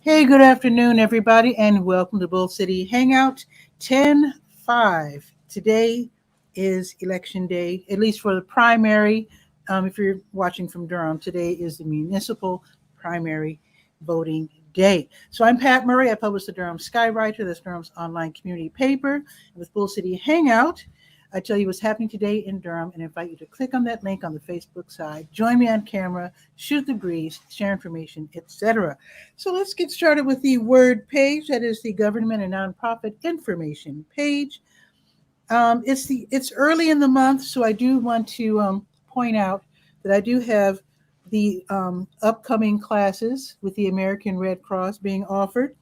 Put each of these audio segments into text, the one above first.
Hey, good afternoon, everybody, and welcome to Bull City Hangout 10-5. Today is election day, at least for the primary. If you're watching from Durham, today is the municipal primary voting day. So I'm Pat Murray. I publish the Durham Skywriter, that's Durham's online community paper. And with Bull City Hangout, I tell you what's happening today in Durham and invite you to click on that link on the Facebook side. Join me on camera, shoot the breeze, share information, etc. So let's get started with the word page. That is the government and nonprofit information page. It's early in the month, so I do want to point out that I do have the upcoming classes with the American Red Cross being offered,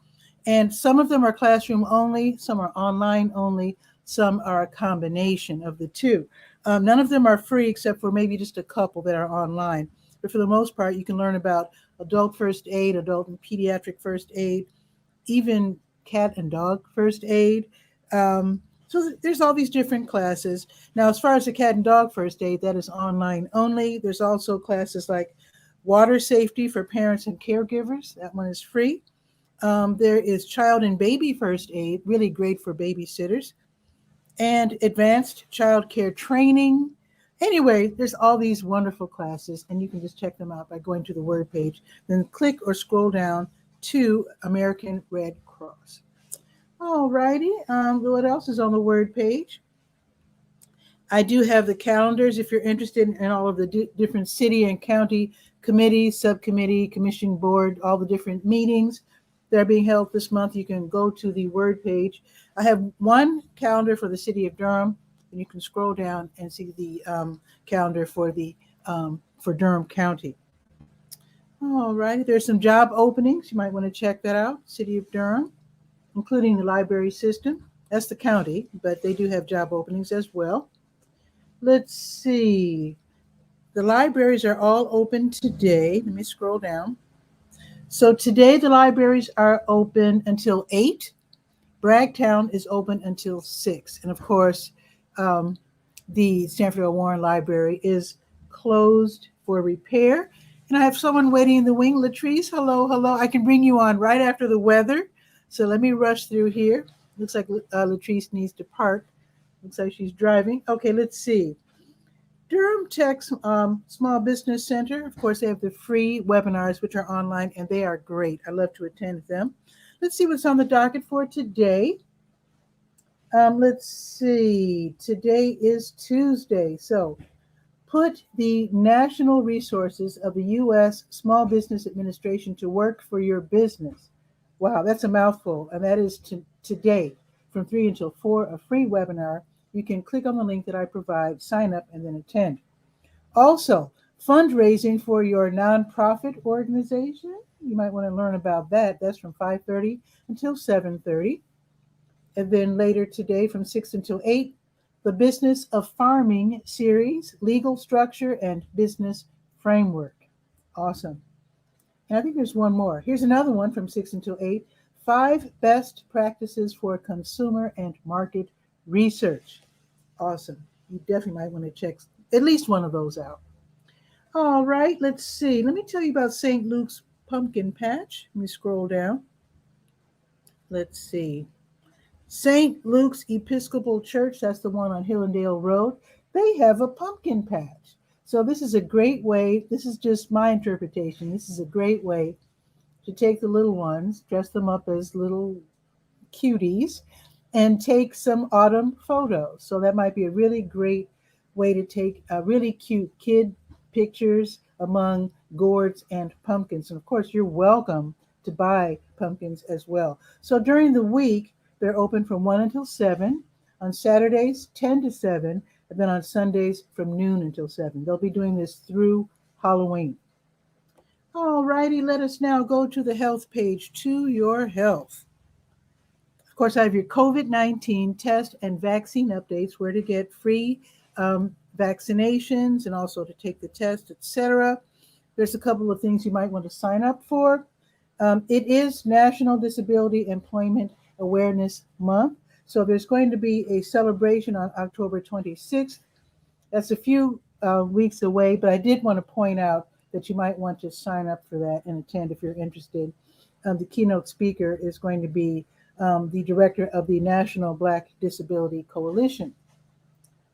and some of them are classroom only, some are online only, some are a combination of the two. None of them are free except for maybe just a couple that are online. But for the most part, you can learn about adult first aid, adult and pediatric first aid, even cat and dog first aid. So there's all these different classes. Now, as far as the cat and dog first aid, that is online only. There's also classes like water safety for parents and caregivers. That one is free. There is child and baby first aid, really great for babysitters, and advanced child care training. Anyway, there's all these wonderful classes, and you can just check them out by going to the word page. Then click or scroll down to American Red Cross. All righty. What else is on the word page? I do have the calendars if you're interested in all of the different city and county committees, subcommittee, commission board, all the different meetings that are being held this month. You can go to the word page. I have one calendar for the city of Durham, and you can scroll down and see the calendar for Durham County. All right, there's some job openings. You might want to check that out. City of Durham, including the library system. That's the county, but they do have job openings as well. Let's see. The libraries are all open today. Let me scroll down. So today the libraries are open until 8. Bragtown is open until 6. And of course, the Stanford L. Warren Library is closed for repair. And I have someone waiting in the wing. Latrice, hello, hello. I can bring you on right after the weather. So let me rush through here. Looks like Latrice needs to park. Looks like she's driving. Okay, let's see. Durham Tech Small Business Center, of course, they have the free webinars, which are online, and they are great. I love to attend them. Let's see what's on the docket for today. Let's see. Today is Tuesday. So put the national resources of the U.S. Small Business Administration to work for your business. Wow, that's a mouthful. And that is today from 3 until 4, a free webinar. You can click on the link that I provide, sign up, and then attend. Also, fundraising for your nonprofit organization. You might want to learn about that. That's from 5:30 until 7:30. And then later today from 6 until 8, the Business of Farming series, legal structure and business framework. Awesome. And I think there's one more. Here's another one from 6 until 8, 5 best practices for consumer and market research. Awesome. You definitely might want to check at least one of those out. All right, let's see. Let me tell you about St. Luke's Pumpkin Patch. Let me scroll down. Let's see. St. Luke's Episcopal Church, that's the one on Hillendale Road, they have a pumpkin patch. So this is a great way, this is just my interpretation, this is a great way to take the little ones, dress them up as little cuties, and take some autumn photos. So that might be a really great way to take really cute kid pictures among gourds and pumpkins. And of course, you're welcome to buy pumpkins as well. So during the week, they're open from 1 until 7, on Saturdays 10 to 7, and then on Sundays from noon until 7. They'll be doing this through Halloween. All righty, let us now go to the health page, To Your Health. Of course, I have your COVID-19 test and vaccine updates, where to get free vaccinations and also to take the test, etc. There's a couple of things you might want to sign up for. It is National Disability Employment Awareness Month. So there's going to be a celebration on October 26th. That's a few weeks away, but I did want to point out that you might want to sign up for that and attend if you're interested. the keynote speaker is going to be the director of the National Black Disability Coalition.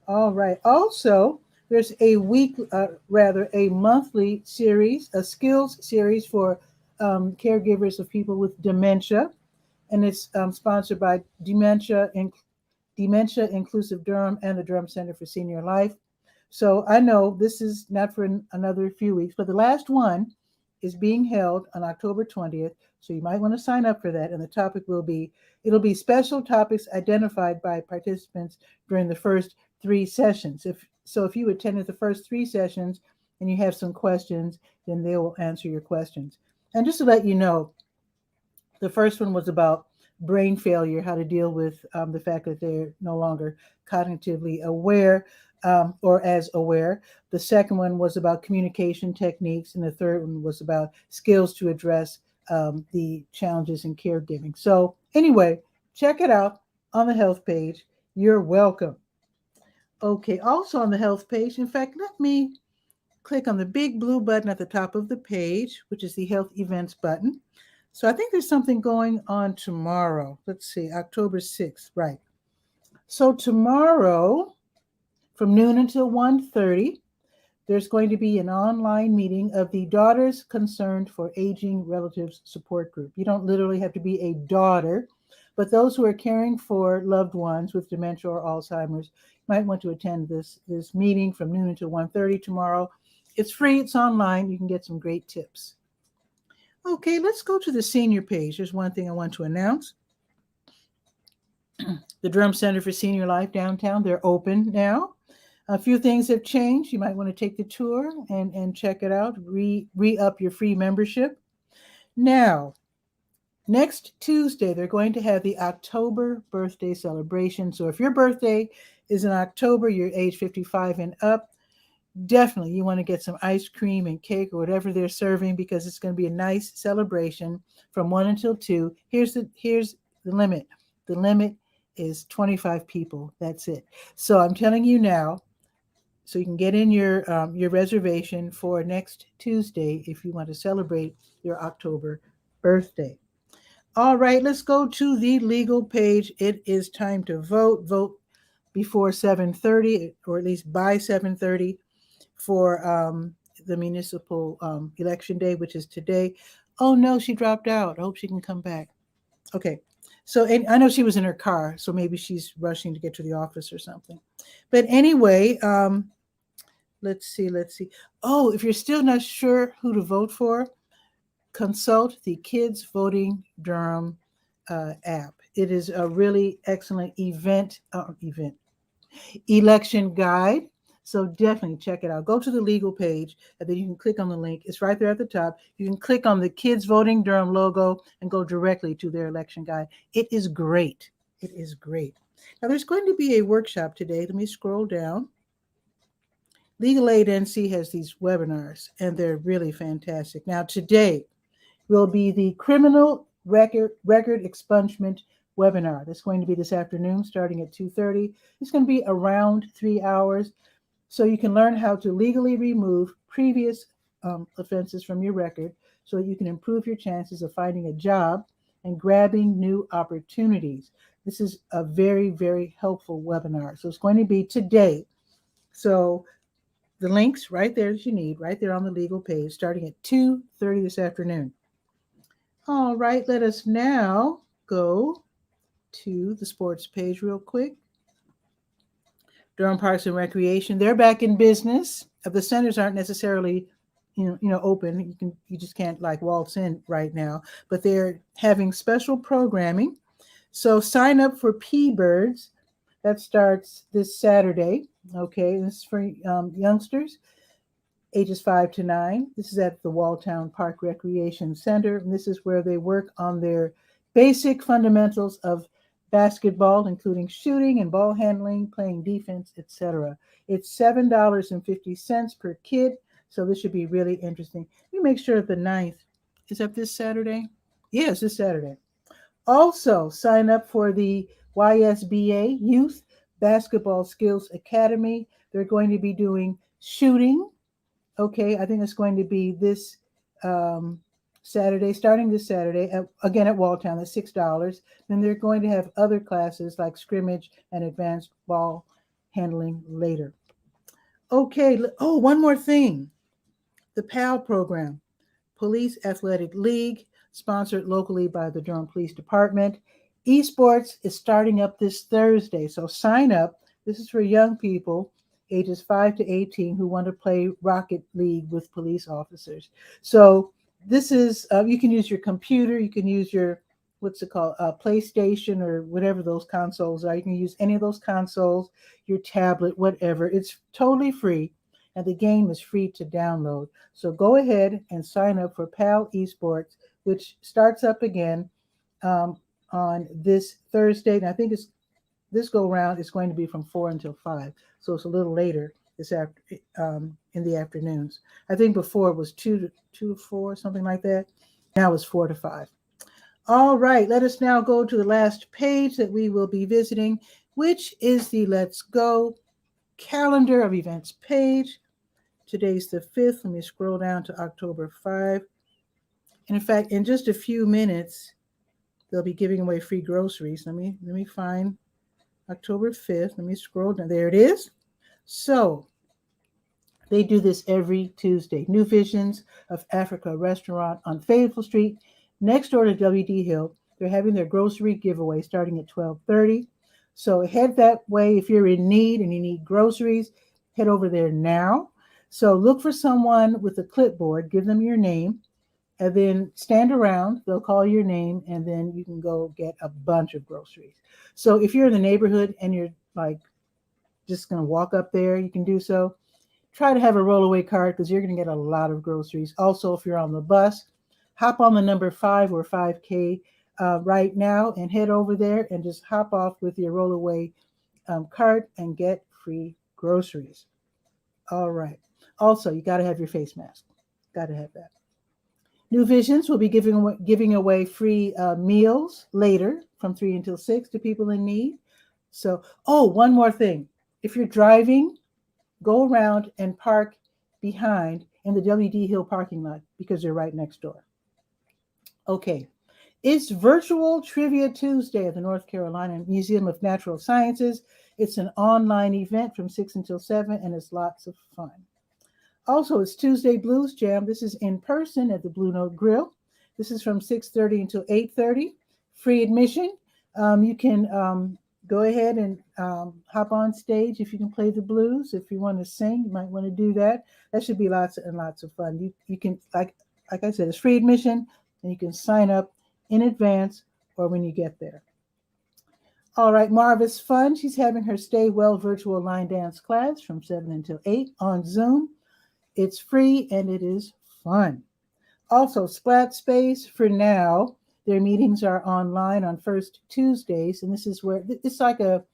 All right. Also, there's a a monthly series, a skills series for caregivers of people with dementia, and it's sponsored by Dementia Inclusive Durham and the Durham Center for Senior Life. So I know this is not for another few weeks, but the last one is being held on October 20th. So you might want to sign up for that. And the topic it'll be special topics identified by participants during the first 3 sessions. If you attended the first 3 sessions and you have some questions, then they will answer your questions. And just to let you know, the first one was about brain failure, how to deal with the fact that they're no longer cognitively aware or as aware. The second one was about communication techniques, and the third one was about skills to address the challenges in caregiving. So anyway, check it out on the health page. You're welcome. Okay, also on the health page, in fact, let me click on the big blue button at the top of the page, which is the health events button. So I think there's something going on tomorrow. Let's see, October 6th, right. So tomorrow, from noon until 1:30, there's going to be an online meeting of the Daughters Concerned for Aging Relatives Support Group. You don't literally have to be a daughter, but those who are caring for loved ones with dementia or Alzheimer's might want to attend this meeting from noon until 1:30 tomorrow. It's free, it's online, you can get some great tips. Okay, let's go to the senior page. There's one thing I want to announce. The Durham Center for Senior Life downtown, they're open now. A few things have changed. You might want to take the tour and check it out, re-up your free membership. Now, next Tuesday, they're going to have the October birthday celebration. So if your birthday is in October, you're age 55 and up, definitely you want to get some ice cream and cake or whatever they're serving, because it's going to be a nice celebration from 1 until 2. Here's the limit. The limit is 25 people. That's it. So I'm telling you now, so you can get in your reservation for next Tuesday if you want to celebrate your October birthday. All right, let's go to the legal page. It is time to vote. Vote before 7:30, or at least by 7:30, for the municipal election day, which is today. Oh no, she dropped out. I hope she can come back. Okay. So, and I know she was in her car, so maybe she's rushing to get to the office or something. But anyway, let's see. Oh, if you're still not sure who to vote for, consult the Kids Voting Durham app. It is a really excellent election guide. So definitely check it out. Go to the legal page, and then you can click on the link. It's right there at the top. You can click on the Kids Voting Durham logo and go directly to their election guide. It is great. It is great. Now, there's going to be a workshop today. Let me scroll down. Legal Aid NC has these webinars, and they're really fantastic. Now, today will be the criminal record expungement webinar. That's going to be this afternoon, starting at 2:30. It's going to be around 3 hours. So you can learn how to legally remove previous offenses from your record so that you can improve your chances of finding a job and grabbing new opportunities. This is a very, very helpful webinar. So it's going to be today. So the links right there that you need, right there on the legal page, starting at 2:30 this afternoon. All right, let us now go to the sports page real quick. Durham Parks and Recreation, they're back in business. The centers aren't necessarily, open. You just can't like waltz in right now, but they're having special programming. So sign up for P-Birds. That starts this Saturday. Okay, this is for youngsters, ages 5 to 9. This is at the Walltown Park Recreation Center, and this is where they work on their basic fundamentals of basketball, including shooting and ball handling, playing defense, etc. It's $7.50 per kid, so this should be really interesting. Let me make sure the 9th is that this Saturday. Yes, this Saturday. Also, sign up for the YSBA Youth Basketball Skills Academy. They're going to be doing shooting. Okay, I think it's going to be this Saturday, starting this Saturday, again at Walltown, at $6. Then they're going to have other classes like scrimmage and advanced ball handling later. Okay, one more thing. The PAL program, Police Athletic League, sponsored locally by the Durham Police Department. Esports is starting up this Thursday, so sign up. This is for young people ages 5 to 18 who want to play Rocket League with police officers. So this is, you can use your computer, you can use your, what's it called, PlayStation or whatever those consoles are. You can use any of those consoles, your tablet, whatever. It's totally free, and the game is free to download. So go ahead and sign up for PAL Esports, which starts up again on this Thursday. And I think this go round is going to be from 4 until 5. So it's a little later this in the afternoons. I think before it was 2 to 4, something like that. Now it's 4 to 5. All right, let us now go to the last page that we will be visiting, which is the Let's Go calendar of events page. Today's the 5th. Let me scroll down to October 5. And in fact, in just a few minutes, they'll be giving away free groceries. Let me find October 5th. Let me scroll down. There it is. So they do this every Tuesday. New Visions of Africa restaurant on Fayetteville Street, next door to W.D. Hill. They're having their grocery giveaway starting at 12:30. So head that way if you're in need and you need groceries. Head over there now. So look for someone with a clipboard. Give them your name. And then stand around, they'll call your name, and then you can go get a bunch of groceries. So if you're in the neighborhood and you're like just going to walk up there, you can do so. Try to have a rollaway cart because you're going to get a lot of groceries. Also, if you're on the bus, hop on the number 5 or 5K right now and head over there and just hop off with your rollaway cart and get free groceries. All right. Also, you got to have your face mask. Got to have that. New Visions will be giving away free meals later from 3 until 6 to people in need. So, one more thing. If you're driving, go around and park behind in the W.D. Hill parking lot because they're right next door. Okay. It's Virtual Trivia Tuesday at the North Carolina Museum of Natural Sciences. It's an online event from 6 until 7, and it's lots of fun. Also, it's Tuesday Blues Jam. This is in person at the Blue Note Grill. This is from 6:30 until 8:30. Free admission. You can go ahead and hop on stage if you can play the blues. If you want to sing, you might want to do that. That should be lots and lots of fun. You can, like I said, it's free admission, and you can sign up in advance or when you get there. All right, Marva's Fun. She's having her Stay Well virtual line dance class from 7 until 8 on Zoom. It's free and it is fun. Also, Splat Space, for now, their meetings are online on first Tuesdays, and this is where it's like a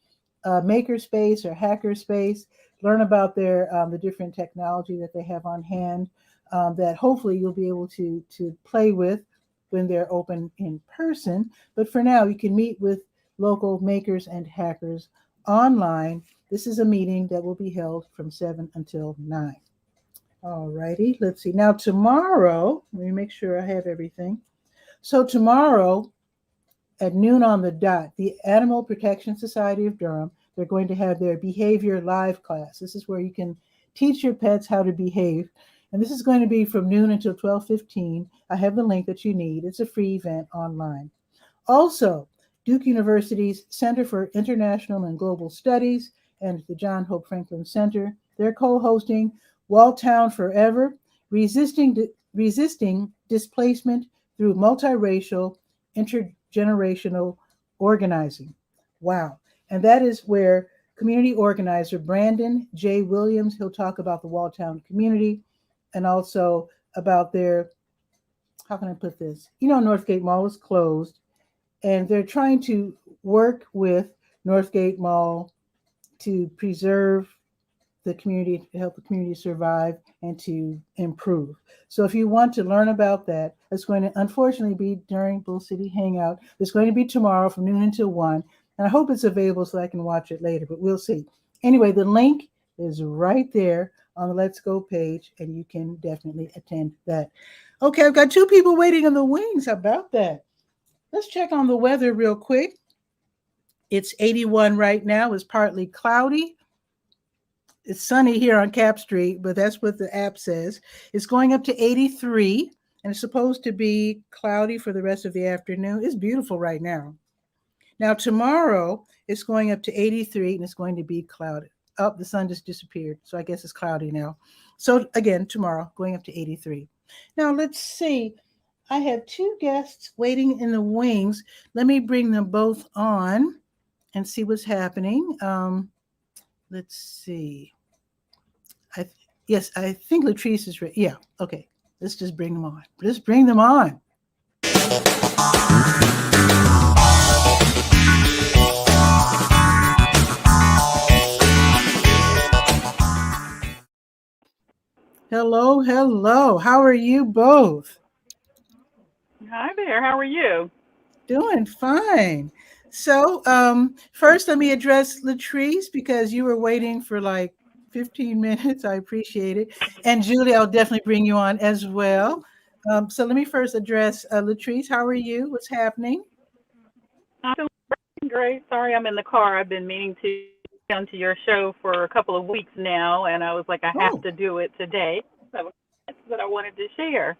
maker space or hacker space. Learn about the different technology that they have on hand that hopefully you'll be able to play with when they're open in person. But for now, you can meet with local makers and hackers online. This is a meeting that will be held from 7 until 9. All righty, let's see. Now tomorrow, let me make sure I have everything. So tomorrow at noon on the dot, the Animal Protection Society of Durham, they're going to have their behavior live class. This is where you can teach your pets how to behave. And this is going to be from noon until 12:15. I have the link that you need. It's a free event online. Also, Duke University's Center for International and Global Studies and the John Hope Franklin Center, they're co-hosting Walltown Forever, resisting displacement through multiracial, intergenerational organizing. Wow. And that is where community organizer Brandon J. Williams, he'll talk about the Walltown community and also about their, how can I put this? Northgate Mall is closed, and they're trying to work with Northgate Mall to preserve the community, to help the community survive and to improve. So if you want to learn about that, it's going to unfortunately be during Bull City Hangout. It's going to be tomorrow from noon until 1. And I hope it's available so I can watch it later, but we'll see. Anyway, the link is right there on the Let's Go page, and you can definitely attend that. Okay, I've got two people waiting in the wings. How about that? Let's check on the weather real quick. It's 81 right now. It's partly cloudy. It's sunny here on Cap Street, but that's what the app says. It's going up to 83, and it's supposed to be cloudy for the rest of the afternoon. It's beautiful right now. Now, tomorrow, it's going up to 83, and it's going to be cloudy. Oh, the sun just disappeared, so I guess it's cloudy now. So, again, tomorrow, going up to 83. Now, let's see. I have two guests waiting in the wings. Let me bring them both on and see what's happening. Let's see. Yes, I think Latrice is ready. Yeah, okay. Let's just bring them on. Let's bring them on. Hello, hello. How are you both? Hi there. How are you? Doing fine. So, first, let me address Latrice because you were waiting for like 15 minutes. I appreciate it. And Julie, I'll definitely bring you on as well. So, let me first address Latrice. How are you? What's happening? I'm doing great. Sorry, I'm in the car. I've been meaning to come to your show for a couple of weeks now, and I was like, I have Oh, to do it today. So that's what I wanted to share.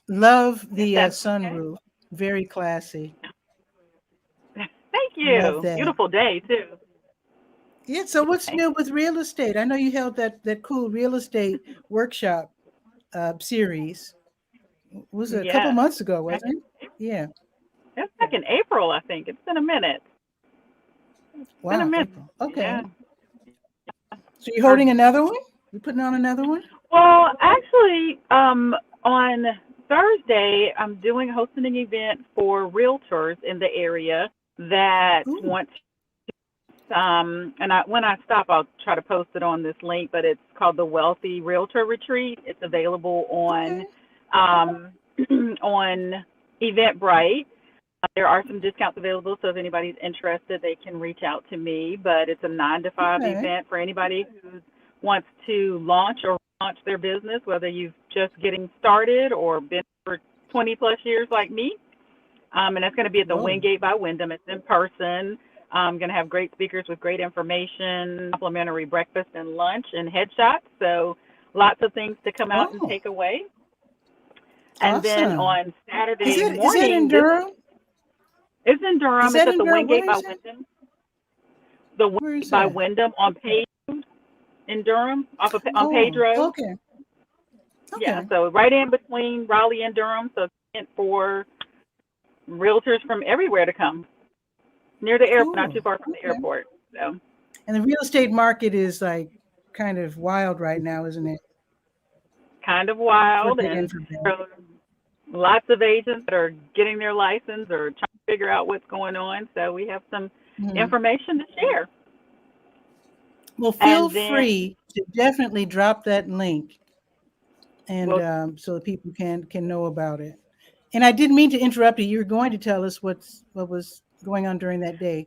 love If the that's okay. sunroof. Very classy. Thank Love you. that. Beautiful day too. Yeah. So, what's Okay. new with real estate? I know you held that cool real estate workshop series. Was it a couple Yes. months ago, Back wasn't it? Yeah. It's back in April, I think. It's been a minute. It's been a Wow, minute. April. Okay. Yeah. So you're Or holding another one? You putting on another one? Well, actually, on Thursday, I'm doing hosting an event for realtors in the area that Ooh, want and when I stop, I'll try to post it on this link. But it's called the Wealthy Realtor Retreat. It's available on okay. um, on Eventbrite. There are some discounts available, so if anybody's interested, they can reach out to me. But it's a 9 to 5 Okay. event for anybody who wants to launch or launch their business, whether you've just getting started or been for 20 plus years like me. And that's going to be at the Whoa. Wingate by Wyndham. It's in person. I'm going to have great speakers with great information, complimentary breakfast and lunch, and headshots. So lots of things to come out and Oh, take away. And then awesome. on Is Saturday it in morning, this Durham? is in Is Durham. It's that at in the Durham? Wingate Where by is it? Wyndham. The Where is Wingate by that? Wyndham on Page in Durham, on Page Oh, Road. okay. Yeah, Okay. so right in between Raleigh and Durham. So it's meant for realtors from everywhere to come near the airport, not Cool. too far from the Okay. airport. So And the real estate market is like kind of wild right now, isn't it? kind of For wild, good and and for there bad. are lots of agents that are getting their license or trying to figure out what's going on. So we have some Mhm. information to share. Well, feel And then free to definitely drop that link, and we'll so that people can know about it. And I didn't mean to interrupt you. You were going to tell us what was going on during that day.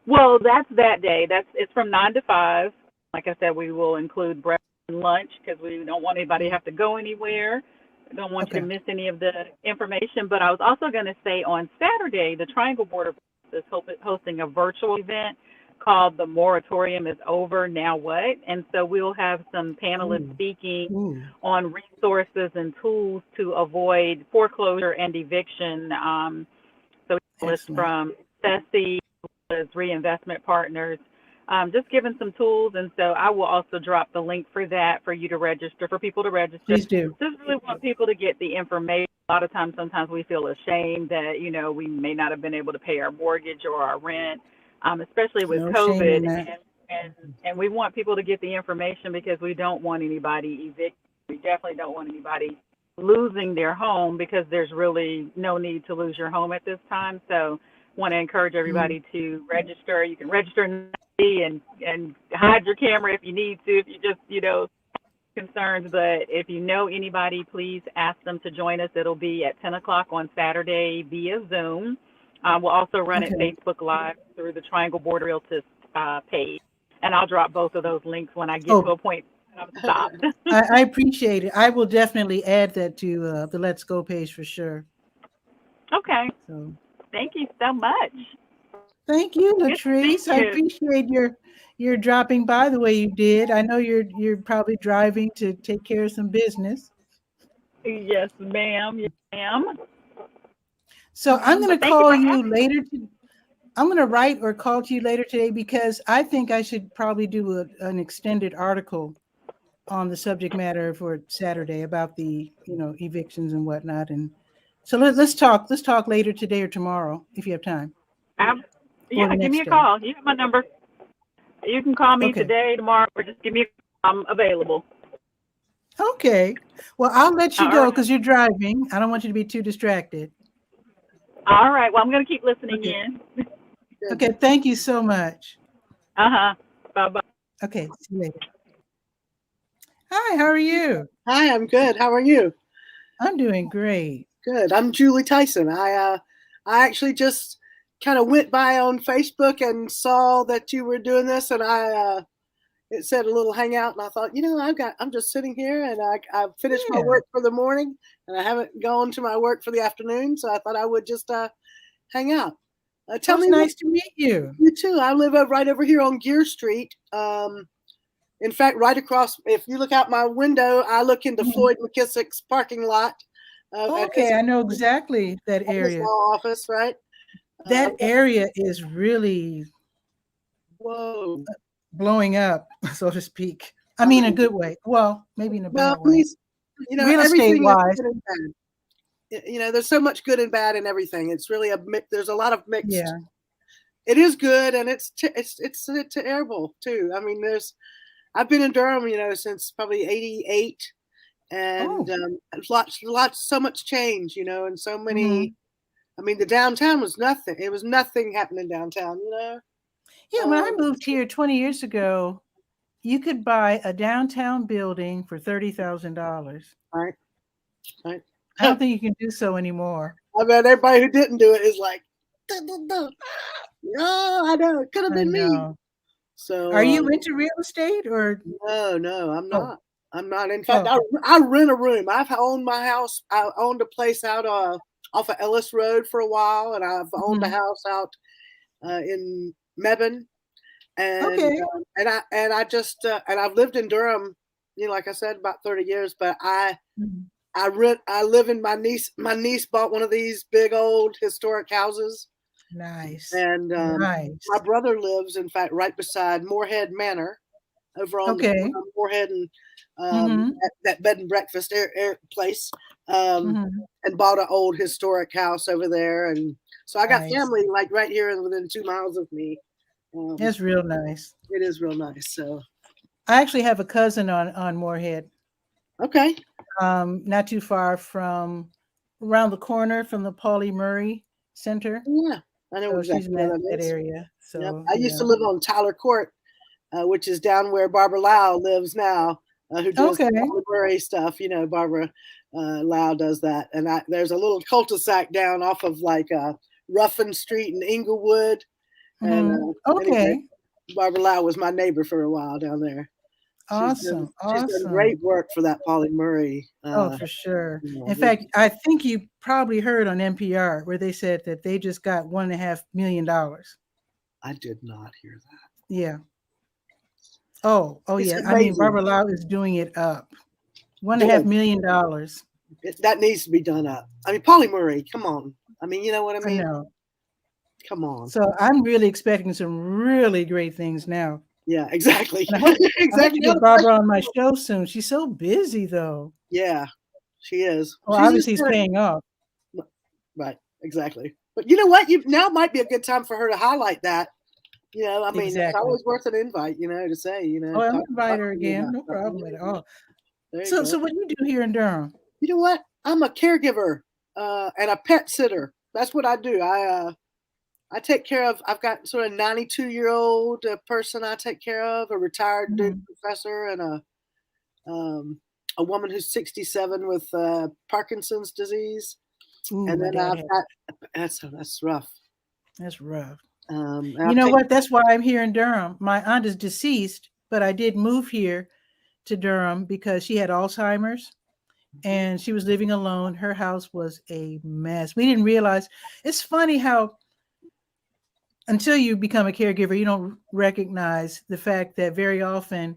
well, that's that day. It's from 9 to 5. Like I said, we will include breakfast and lunch because we don't want anybody to Mm. have to go anywhere. We don't want you to Okay. miss any of the information. But I was also going to say on Saturday, the Triangle Board of is hosting a virtual event called "The Moratorium is Over. Now What?" And so we'll have some panelists Ooh. speaking Ooh. on resources and tools to avoid foreclosure and eviction. So panelists Excellent. from SESI as reinvestment partners, just giving some tools. And so I will also drop the link for that for you to register, for people to register. Please do. Just really want people to get the information. A lot of times, sometimes we feel ashamed that, we may not have been able to pay our mortgage or our rent, especially with No shame COVID. in that. And we want people to get the information because we don't want anybody evicted. We definitely don't want anybody losing their home because there's really no need to lose your home at this time. So want to encourage Mm. everybody to register. You can register and hide your camera if you need to, if you just, concerns. But if you know anybody, please ask them to join us. It'll be at 10 o'clock on Saturday via Zoom. We'll also run it Okay. Facebook Live through the Triangle Board Realtors page. and I'll drop both of those links when I get to Oh, a point that I'm stopped. I appreciate it. I will definitely add that to the Let's Go page for sure. Okay. So Thank you so much. thank you, Good to see Latrice. I you. appreciate your dropping by the way you did. I know you're probably driving to take care of some business. Yes, ma'am. Yes, ma'am. So I'm going But to thank you call for you having me. later. I'm going to write or call to you later today because I think I should probably do an extended article on the subject matter for Saturday about the evictions and whatnot. And so let's talk. Let's talk later today or tomorrow if you have time, Um, or yeah, the give me next a day. call. You have my number. You can call me Okay. today, tomorrow, or just give me a call. I'm available. Okay. Well, I'll let you All go right. because you're driving. I don't want you to be too distracted. All right. Well, I'm going to keep listening Okay. in. Good. Okay. Thank you so much. Uh-huh. Bye-bye. Okay. See you later. Hi. How are you? Hi, I'm good. How are you? I'm doing great. Good. I'm Julie Tyson. I actually just kind of went by on Facebook and saw that you were doing this, and it said a little hangout, and I thought, I'm just sitting here, and I finished my Yeah. work for the morning, and I haven't gone to my work for the afternoon, so I thought I would just hang out. Well, Tell it's me what nice to meet you. you too. I live right over here on Gear Street. In fact, right across, if you look out my window, I look into Mhm. Floyd McKissick's parking lot at Okay. I know exactly that his area. law office, right? That area is really Whoa. blowing up, so to speak. I I mean, a mean, good way. Well, maybe in a well, bad way. Real estate everything is wise, good and bad. There's so much good and bad in everything. It's really there's a lot of mixed. yeah. It is good, and it's terrible too. I mean, I've been in Durham, since probably '88, and Oh. so much change, and so many. Mhm. I mean, the downtown was nothing. It was nothing happening downtown, Yeah, when I moved here 20 years ago, you could buy a downtown building for $30,000. Right, right. I don't think you can do so anymore. I bet everybody who didn't do it is like, duh, duh, duh. Oh, I know it could have I been me. know. Are So you into real estate or? no, I'm Oh, not. I'm not. In fact, oh. I rent a room. I've owned my house. I owned a place out off of Ellis Road for a while, and I've owned a Mhm. house out in Mebane, Okay. and I just and I've lived in Durham, like I said, about 30 years. But Mhm. I live in my niece bought one of these big old historic houses, Nice. and my Nice. brother lives, in fact, right beside Moorhead Manor, over on the Okay. Moorhead and Mhm. that bed and breakfast place, um, Mhm. and bought an old historic house over there, and so I got Nice. family like right here and within 2 miles of me. Um, That's real nice. it is real nice. So I actually have a cousin on Moorhead, okay, not too far from around the corner from the Pauli Murray Center. yeah, I know So she's exactly in where that that is. area. Yep, So I used yeah. to live on Tyler Court, which is down where Barbara Lau lives now, who does Okay. the Murray stuff. Barbara Lau does that. And there's a little cul-de-sac down off of like Ruffin Street in Inglewood. And Mhm. anyway, Okay. Barbara Lau was my neighbor for a while down there. Awesome. She's done Awesome. great work for that Polly Murray. Oh, for sure. In Which fact, I think you probably heard on NPR where they said that they just got $1.5 million. I did not hear that. Yeah. Oh, It's yeah. I mean, amazing. Barbara Lau is doing it up. One and a half Good. million dollars. That needs to be done up. I mean, Polly Murray, come on. I mean, you know what I I mean? know. Come on. So I'm really expecting some really great things now. Yeah, exactly. And I hope to Exactly. get Barbara on my show soon. She's so busy though. Yeah, she is. Well, She's just obviously it's paying off. right, exactly. But you know what? Now might be a good time for her to highlight that. I mean, it's Exactly. always worth an invite, to say, Oh, I'll talk invite her to me again. about No something. problem at all. There you So, go. what do you do here in Durham? You know what? I'm a caregiver and a pet sitter. That's what I do. I take care of. I've got sort of 92-year-old person I take care of, a retired Mhm. professor, and a woman who's 67 with Parkinson's disease. Ooh, And my then dad I've had. got that's rough. That's rough. You know what? That's why I'm here in Durham. My aunt is deceased, but I did move here to Durham because she had Alzheimer's and she was living alone. Her house was a mess. We didn't realize. It's funny how until you become a caregiver, you don't recognize the fact that very often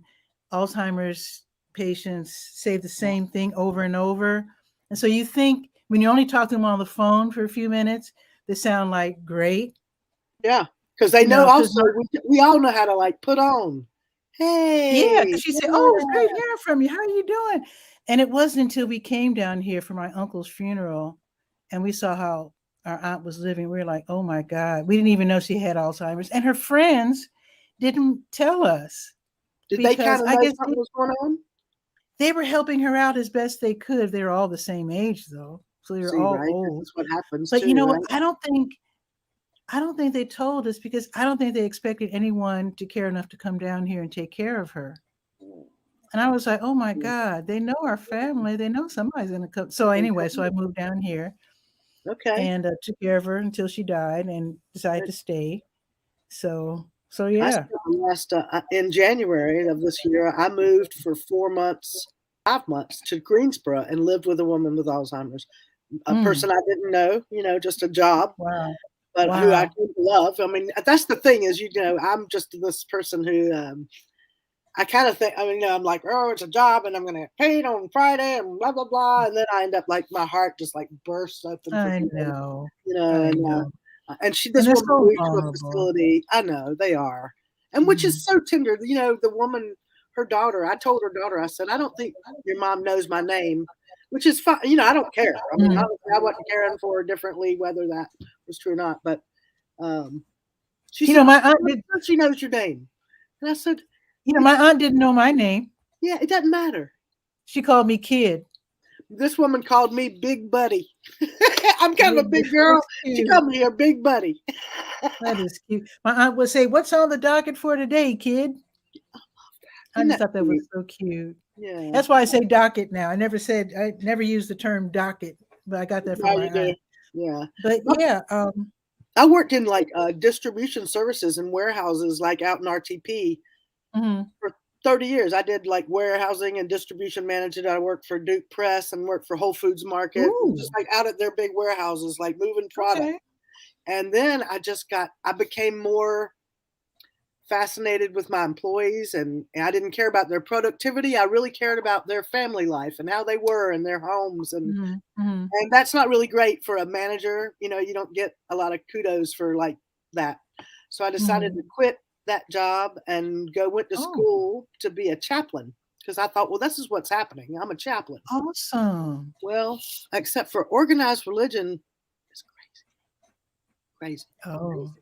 Alzheimer's patients say the same thing over and over. And so you think when you only talk to them on the phone for a few minutes, they sound like great. Yeah, because they know also we all know how to like put on. Hey. Yeah, because she said, "Oh, it's great hearing from you. How are you doing?" And it wasn't until we came down here for my uncle's funeral and we saw how our aunt was living. We were like, "Oh my God." We didn't even know she had Alzheimer's. And her friends didn't tell us. Did they kind of know something was going on? They were helping her out as best they could. They were all the same age though. So they were all old. That's what happens. But you know what? I don't think they told us because I don't think they expected anyone to care enough to come down here and take care of her. And I was like, oh my God, they know our family. They know somebody's going to come. So anyway, so I moved down here. Okay. And took care of her until she died and decided to stay. So yeah. In January of this year, I moved for 5 months to Greensboro and lived with a woman with Alzheimer's, a person I didn't know, just a job. Wow. But who I love. I mean, that's the thing is, I'm just this person who I kind of think, I'm like, oh, it's a job and I'm going to get paid on Friday and blah, blah, blah. And then I end up like my heart just like bursts open. I know. And this woman moved to a facility. I know they are. And which is so tender. The woman, her daughter, I told her daughter, I said, I don't think your mom knows my name. Which is fine. I don't care. I mean, I wasn't caring for her differently, whether that was true or not. But she said, my aunt she knows your name. And I said, my aunt didn't know my name. Yeah, it doesn't matter. She called me kid. This woman called me Big Buddy. I'm kind of a big girl. She called me her Big Buddy. That is cute. My aunt would say, "What's on the docket for today, kid?" I just thought that was so cute. Yeah, that's why I say docket now. I never used the term docket, but I got that from my aunt. Yeah, but yeah, I worked in like distribution services and warehouses, like out in RTP for 30 years. I did like warehousing and distribution management. I worked for Duke Press and worked for Whole Foods Market, just like out at their big warehouses, like moving product. Okay. And then I became more fascinated with my employees, and I didn't care about their productivity. I really cared about their family life and how they were in their homes. And and that's not really great for a manager. You don't get a lot of kudos for like that. So I decided to quit that job and went to school to be a chaplain, because I thought, well, this is what's happening. I'm a chaplain. Awesome. Well, except for organized religion is crazy. Oh.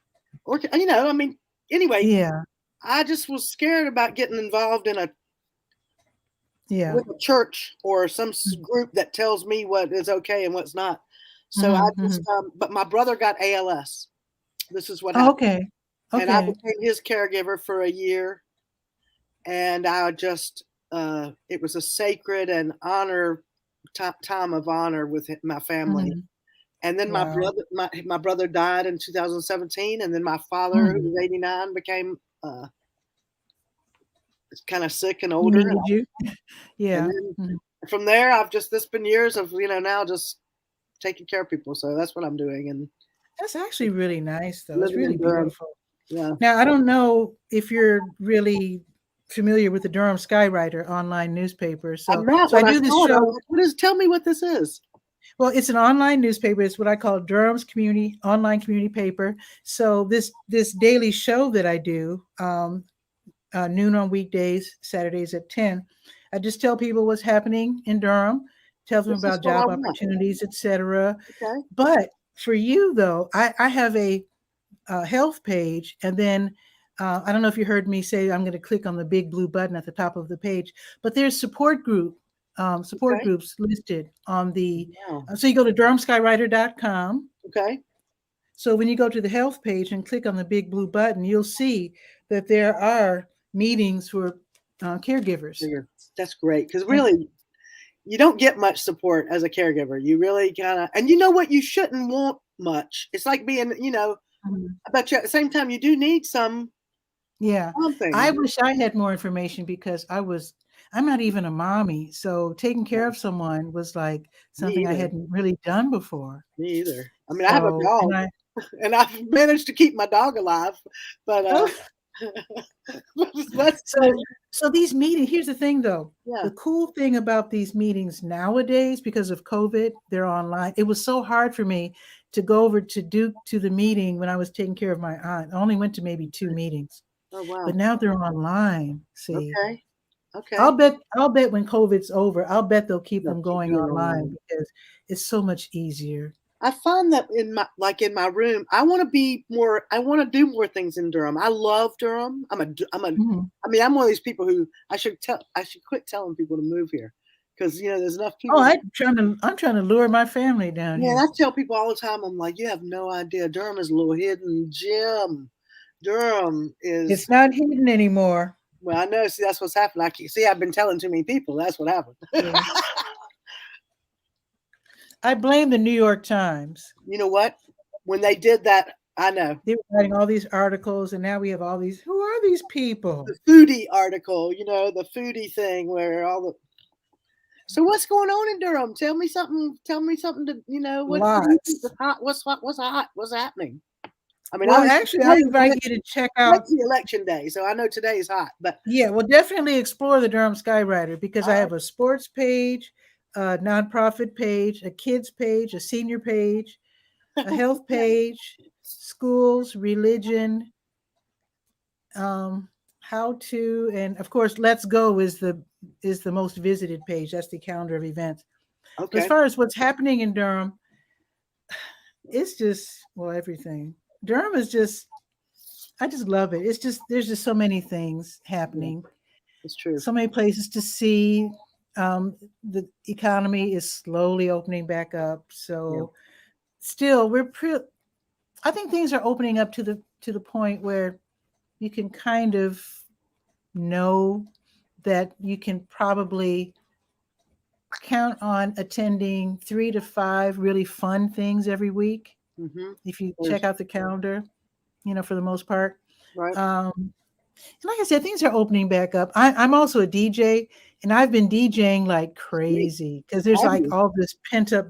Crazy. Anyway, yeah. I just was scared about getting involved in with a church or some group that tells me what is okay and what's not. So I just, but my brother got ALS. This is what happened. Okay. And I became his caregiver for a year. And I just, it was a sacred and time of honor with my family. And then my brother died in 2017, and then my father, who was 89, became kind of sick and older. Yeah. And then from there, it's been years of now just taking care of people. So that's what I'm doing. And that's actually really nice, though. It's really beautiful. Yeah. Now I don't know if you're really familiar with the Durham Skywriter online newspaper. So I do this show. Tell me what this is. Well, it's an online newspaper. It's what I call Durham's online community paper. So this daily show that I do, noon on weekdays, Saturdays at 10, I just tell people what's happening in Durham, tell them about job opportunities, etc. Okay. But for you, though, I have a health page, and then I don't know if you heard me say I'm going to click on the big blue button at the top of the page, but there's support groups listed on the, so you go to durhamskywriter.com. Okay. So when you go to the health page and click on the big blue button, you'll see that there are meetings for caregivers. That's great. Because really, you don't get much support as a caregiver. You really kind of, and you know what? You shouldn't want much. It's like being, bet you at the same time you do need Yeah. something. I wish I had more information because I'm not even a mommy. So taking care of someone was like Me something I either. hadn't really done before. Me either. I mean, I have a So, dog, and I've managed to keep my dog alive, but oh, that's so these meetings, here's the thing though. yeah. The cool thing about these meetings nowadays, because of COVID, they're online. It was so hard for me to go over to the meeting when I was taking care of my aunt. I only went to maybe 2 meetings, Oh but wow. now they're online. See, Okay. Okay. I'll bet when COVID's over, I'll bet they'll keep They'll them keep going doing online online. because it's so much easier. I find that in my room, I want to do more things in Durham. I love Durham. Mhm. I mean, I'm one of these people who I should quit telling people to move here because there's enough Oh, people. I'm trying to lure my family down Man, here. I tell people all the time, I'm like, you have no idea. Durham is a little hidden gem. Durham is, It's not hidden anymore. well, I know. See, that's what's happened. I've been telling too many people. That's what happened. Yeah. I blame the New York Times. You know what? When they did that, I know. They were writing all these articles, and now we have all these. Who are these people? The foodie article, the foodie thing where all the. So what's going on in Durham? Tell me something. Tell me something to what Lots. what's hot? What's hot? What's hot? What's happening? I mean, Well, obviously actually, I invite you to check out. it's the election day, so I know today is hot. But Yeah, well, definitely explore the Durham Skywriter because I have a sports page, a nonprofit page, a kids page, a senior page, a health page, schools, religion, how to, and of course, Let's Go is the most visited page. That's the calendar of events. But as okay, far as what's happening in Durham, it's just everything. Durham is just, I just love it. It's just there's just so many things happening, it's true. so many places to see. The economy is slowly opening back up, so still I think things are opening up to the point where you can kind of know that you can probably count on attending 3 to 5 really fun things every week Mm-hmm. if you check out the calendar, for the most part. Right. And like I said, things are opening back up. I'm also a DJ, and I've been DJing like crazy because there's Have like you? all this pent up,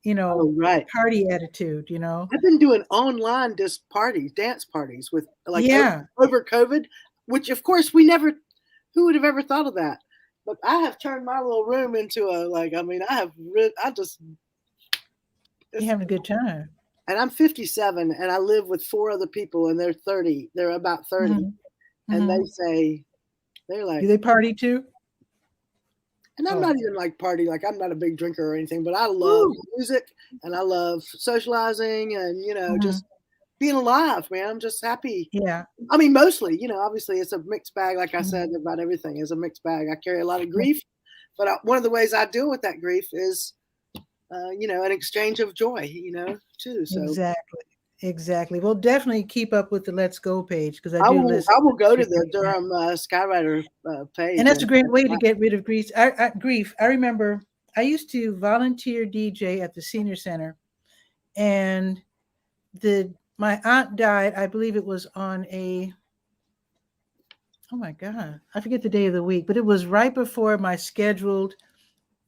Oh, right. party attitude, I've been doing online dance parties with Yeah. over COVID, which of course who would have ever thought of that? But I have turned my little room into You're having a good time. and I'm 57 and I live with 4 other people and they're 30. They're about 30. Mhm. And Mhm. they're like, Do they party too? and I'm Oh. not even like party, like I'm not a big drinker or anything, but I love Woo. music and I love socializing and, Mhm. just being alive, man. I'm just happy. Yeah. I mean, mostly, obviously it's a mixed bag. Like I Mhm. said, about everything is a mixed bag. I carry a lot of grief, but one of the ways I deal with that grief is, an exchange of joy, too. So Exactly. We'll definitely keep up with the Let's Go page because I I do will, listen. I will go to the Durham Skywriter page. And that's a great way to get rid of grief. I remember I used to volunteer DJ at the senior center, and my aunt died. I believe it was on oh my God, I forget the day of the week, but it was right before my scheduled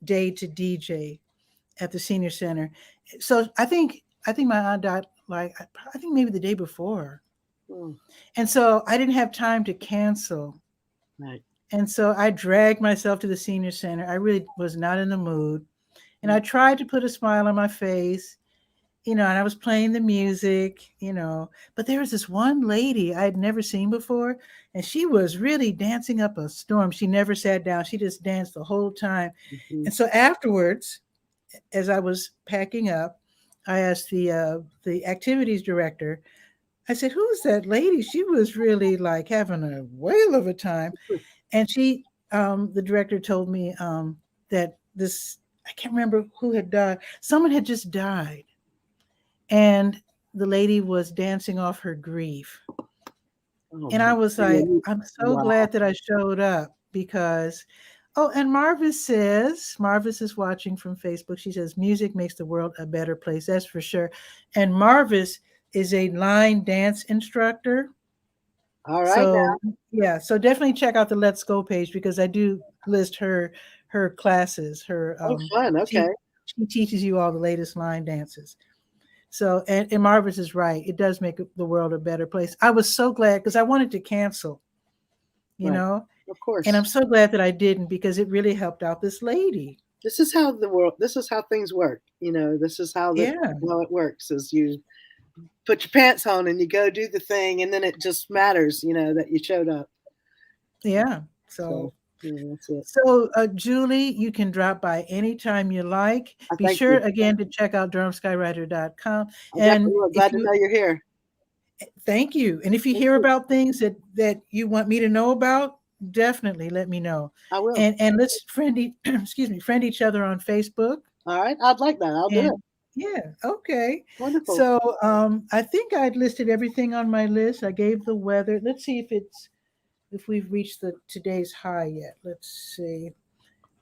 day to DJ at the senior center. So I think my aunt died I think maybe the day before. Oh, And so I didn't have time to cancel. right. And so I dragged myself to the senior center. I really was not in the mood. And I tried to put a smile on my face, and I was playing the music, but there was this one lady I had never seen before, and she was really dancing up a storm. She never sat down. She just danced the whole time. Mm-hmm. And so afterwards, as I was packing up, I asked the activities director, I said, "Who's that lady? She was really like having a whale of a time." And the director told me that I can't remember who had died. Someone had just died. And the lady was dancing off her grief. Oh, And I was like, I'm so wow. glad that I showed up because, and Marvis is watching from Facebook. She says, music makes the world a better place. That's for sure. And Marvis is a line dance instructor. All right. So yeah, so definitely check out the Let's Go page because I do list her classes. Her Oh, fun. Okay. she teaches you all the latest line dances. So and Marvis is right. It does make the world a better place. I was so glad because I wanted to cancel, you Right. know, Of course. and I'm so glad that I didn't because it really helped out this lady. This is how this is how things work. This is how Yeah. how it works is you put your pants on and you go do the thing, and then it just matters, that you showed up. Yeah. So yeah, that's it. So, Julie, you can drop by anytime you like. Be Thank sure you. again to check out DurhamSkyWriter.com. I And definitely glad to know you're here. thank you. And if you Thank hear you. about things that you want me to know about, definitely let me know. I will. And let's friend each other on Facebook. All right. I'd like that. I'll do it. Yeah. Okay. Wonderful. So I think I'd listed everything on my list. I gave the weather. Let's see if we've reached today's high yet. Let's see.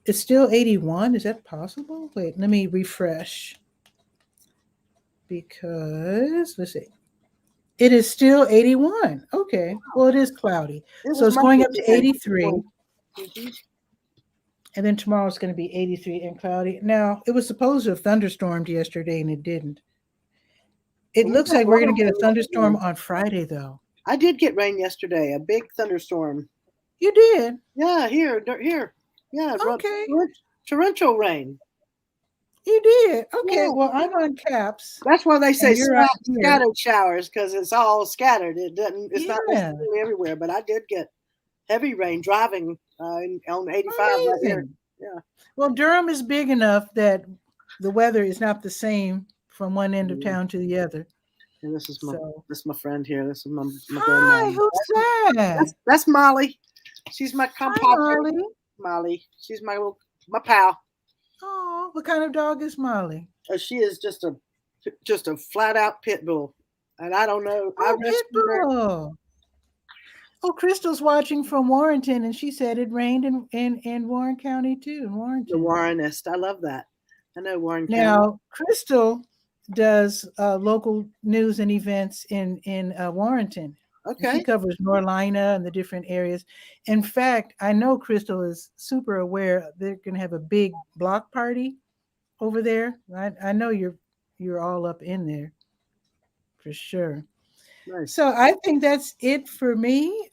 It's still 81. Is that possible? Wait, let me refresh. Because let's see. It is still 81. Okay. Well, it is cloudy. So it's going up to 83. Mm-hmm. And then tomorrow it's going to be 83 and cloudy. Now, it was supposed to have thunderstormed yesterday and it didn't. It looks like we're going to get a thunderstorm on Friday, though. I did get rain yesterday, a big thunderstorm. You did? Yeah, here. Yeah, okay. Torrential rain. You did? Okay, yeah. Well, I'm on caps. That's why they say scattered showers, because it's all scattered. It's not necessarily everywhere, but I did get heavy rain driving on 85 right here. Yeah. Well, Durham is big enough that the weather is not the same from one end of town to the other. And this is my friend here. This is my Hi, who's that? That's Molly. She's my compadre. Molly. She's my pal. Oh, what kind of dog is Molly? She is just a flat out pit bull, and I don't know. Pit bull. Oh, Crystal's watching from Warrenton, and she said it rained in Warren County too. In Warrenton. The Warrenist. I love that. I know Warren County. Now, Crystal does local news and events in Warrenton. Okay. She covers Norlina and the different areas. In fact, I know Crystal is super aware they're going to have a big block party over there. I know you're all up in there for sure. Nice. So I think that's it for me.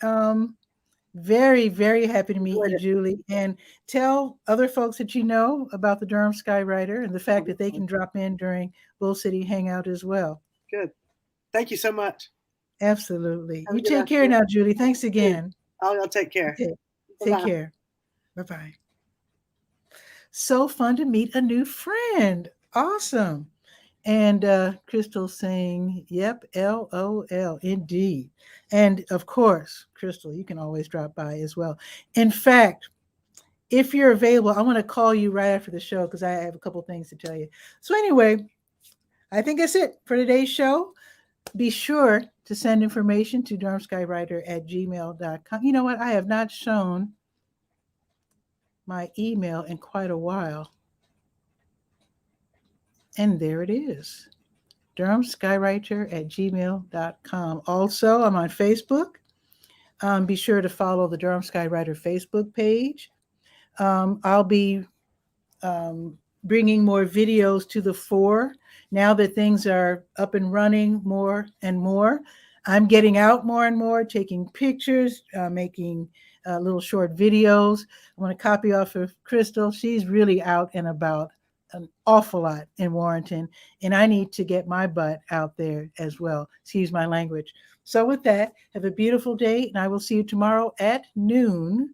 Very, very happy to meet you, Julie. And tell other folks that you know about the Durham Skywriter and the fact that they can drop in during Bull City Hangout as well. Good. Thank you so much. Absolutely. You take care now, Julie. Thanks again. I'll take care. Okay. Take care. Bye-bye. So fun to meet a new friend. Awesome. And Crystal's saying, yep, LOL, indeed. And of course, Crystal, you can always drop by as well. In fact, if you're available, I want to call you right after the show because I have a couple things to tell you. So anyway, I think that's it for today's show. Be sure to send information to DurhamSkyWriter@gmail.com. You know what? I have not shown my email in quite a while. And there it is, DurhamSkyWriter@gmail.com. Also, I'm on Facebook. Be sure to follow the Durham Skywriter Facebook page. I'll be bringing more videos to the fore now that things are up and running more and more. I'm getting out more and more, taking pictures, making little short videos. I want to copy off of Crystal. She's really out and about an awful lot in Warrenton, and I need to get my butt out there as well. Excuse my language. So with that, have a beautiful day, and I will see you tomorrow at noon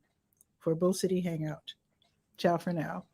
for Bull City Hangout. Ciao for now.